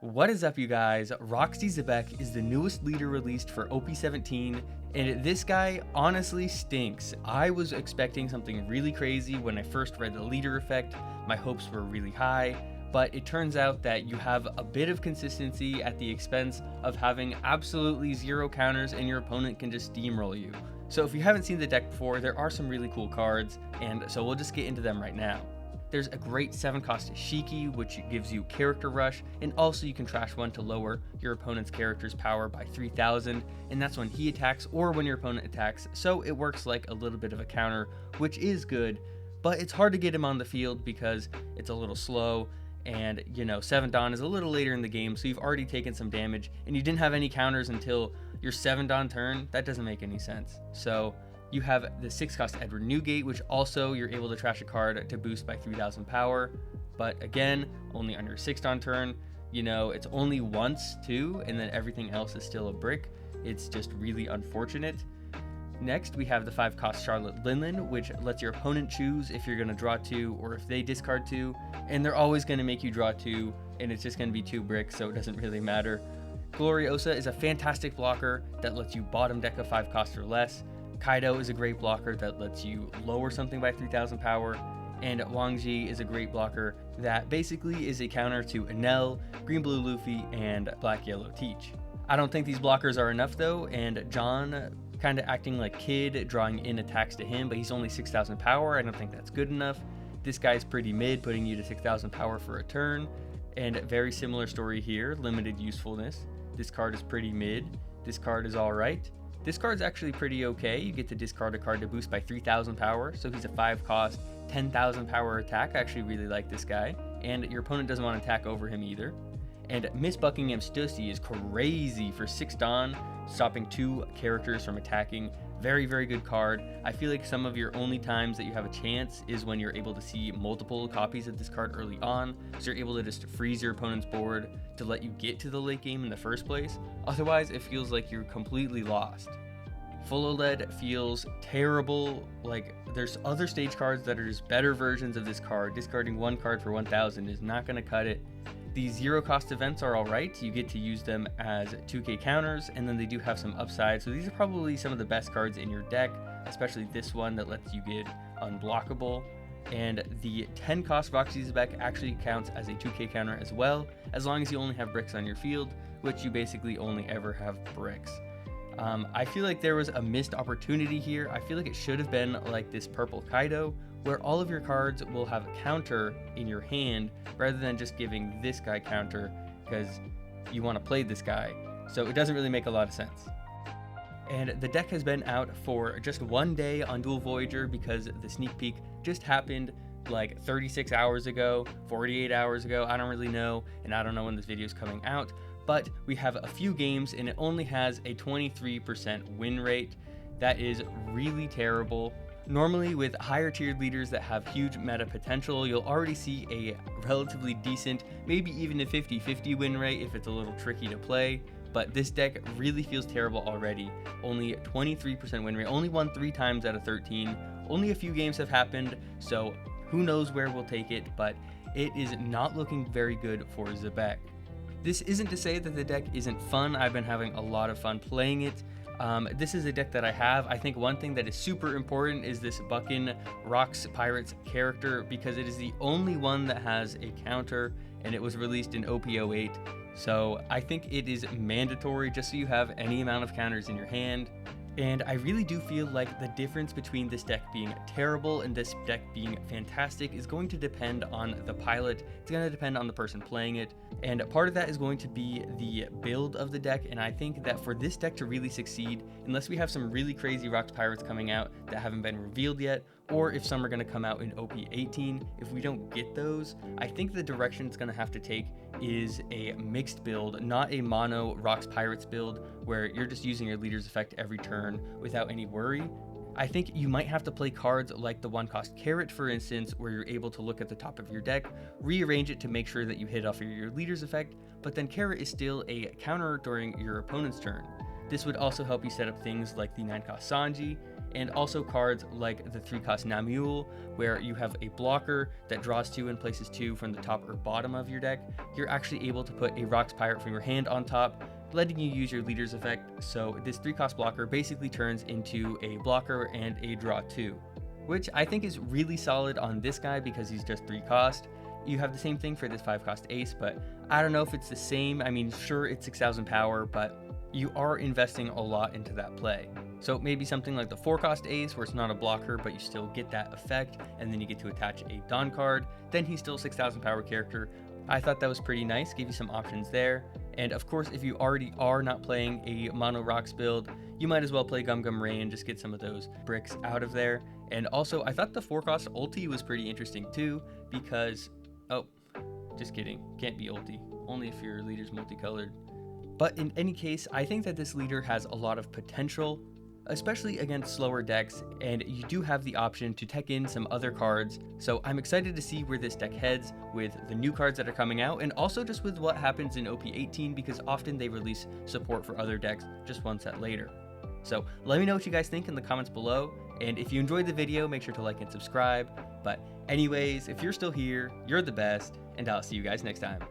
What is up, you guys? Rocks D Xebec is the newest leader released for OP17, and this guy honestly stinks. I was expecting something really crazy when I first read the leader effect. My hopes were really high, but it turns out that you have a bit of consistency at the expense of having absolutely zero counters and your opponent can just steamroll you. So if you haven't seen the deck before, there are some really cool cards, and so we'll just get into them right now. There's a great 7-cost Shiki, which gives you character rush, and also you can trash one to lower your opponent's character's power by 3,000, and that's when he attacks or when your opponent attacks, so it works like a little bit of a counter, which is good, but it's hard to get him on the field because it's a little slow, and 7 Dawn is a little later in the game, so you've already taken some damage, and you didn't have any counters until your 7 Dawn turn. That doesn't make any sense. So you have the 6-cost Edward Newgate, which also you're able to trash a card to boost by 3,000 power. But again, only on your 6 Dawn turn. It's only once too, and then everything else is still a brick. It's just really unfortunate. Next, we have the 5-cost Charlotte Linlin, which lets your opponent choose if you're going to draw 2 or if they discard 2. And they're always going to make you draw 2, and it's just going to be 2 bricks, so it doesn't really matter. Gloriosa is a fantastic blocker that lets you bottom deck a 5-cost or less. Kaido is a great blocker that lets you lower something by 3,000 power, and Wangji is a great blocker that basically is a counter to Enel, Green Blue Luffy, and Black Yellow Teach. I don't think these blockers are enough though, and John kind of acting like Kid, drawing in attacks to him, but he's only 6,000 power. I don't think that's good enough. This guy's pretty mid, putting you to 6,000 power for a turn, and very similar story here, limited usefulness. This card is pretty mid. This card is alright. This card's actually pretty okay. You get to discard a card to boost by 3,000 power, so he's a 5-cost, 10,000 power attack. I actually really like this guy, and your opponent doesn't want to attack over him either. And Miss Buckingham Stussy is crazy for 6 Dawn, stopping 2 characters from attacking. Very, very good card. I feel like some of your only times that you have a chance is when you're able to see multiple copies of this card early on, so you're able to just freeze your opponent's board to let you get to the late game in the first place. Otherwise, it feels like you're completely lost. Full OLED feels terrible. Like, there's other stage cards that are just better versions of this card. Discarding 1 card for 1,000 is not going to cut it. These 0-cost events are alright. You get to use them as 2k counters, and then they do have some upside. So these are probably some of the best cards in your deck, especially this one that lets you get unblockable. And the 10-cost Rocks D Xebec actually counts as a 2k counter as well, as long as you only have bricks on your field, which you basically only ever have bricks. I feel like there was a missed opportunity here. I feel like it should have been like this purple Kaido, where all of your cards will have a counter in your hand rather than just giving this guy counter because you want to play this guy. So it doesn't really make a lot of sense. And the deck has been out for just 1 day on Duel Voyager because the sneak peek just happened like 36 hours ago, 48 hours ago, I don't really know, and I don't know when this video is coming out, but we have a few games and it only has a 23% win rate. That is really terrible. Normally, with higher tiered leaders that have huge meta potential, you'll already see a relatively decent, maybe even a 50-50 win rate if it's a little tricky to play, but this deck really feels terrible already. Only 23% win rate, only won 3 times out of 13, only a few games have happened, so who knows where we'll take it, but it is not looking very good for Xebec. This isn't to say that the deck isn't fun. I've been having a lot of fun playing it. This is a deck that I have. I think one thing that is super important is this Buckin Rocks Pirates character because it is the only one that has a counter and it was released in OP08. So I think it is mandatory just so you have any amount of counters in your hand. And I really do feel like the difference between this deck being terrible and this deck being fantastic is going to depend on the pilot. It's going to depend on the person playing it. And part of that is going to be the build of the deck. And I think that for this deck to really succeed, unless we have some really crazy Rocks Pirates coming out that haven't been revealed yet, or if some are going to come out in OP18, if we don't get those, I think the direction it's going to have to take is a mixed build, not a mono Rocks Pirates build where you're just using your leader's effect every turn without any worry. I think you might have to play cards like the 1-cost Carrot, for instance, where you're able to look at the top of your deck, rearrange it to make sure that you hit off your leader's effect, but then Carrot is still a counter during your opponent's turn. This would also help you set up things like the 9-cost Sanji, and also cards like the 3-cost Namule, where you have a blocker that draws 2 and places 2 from the top or bottom of your deck. You're actually able to put a Rocks Pirate from your hand on top, letting you use your leader's effect. So this 3-cost blocker basically turns into a blocker and a draw 2, which I think is really solid on this guy because he's just 3 cost. You have the same thing for this 5-cost ace, but I don't know if it's the same. I mean, sure, it's 6,000 power, but you are investing a lot into that play. So maybe something like the 4-cost ace, where it's not a blocker, but you still get that effect, and then you get to attach a Dawn card. Then he's still a 6,000 power character. I thought that was pretty nice, gave you some options there. And of course, if you already are not playing a mono rocks build, you might as well play Gum Gum Ray and just get some of those bricks out of there. And also, I thought the 4-cost ulti was pretty interesting too, because, oh, just kidding, can't be ulti, only if your leader's multicolored. But in any case, I think that this leader has a lot of potential, especially against slower decks, and you do have the option to tech in some other cards. So I'm excited to see where this deck heads with the new cards that are coming out, and also just with what happens in OP18, because often they release support for other decks just one set later. So let me know what you guys think in the comments below, and if you enjoyed the video, make sure to like and subscribe. But anyways, if you're still here, you're the best, and I'll see you guys next time.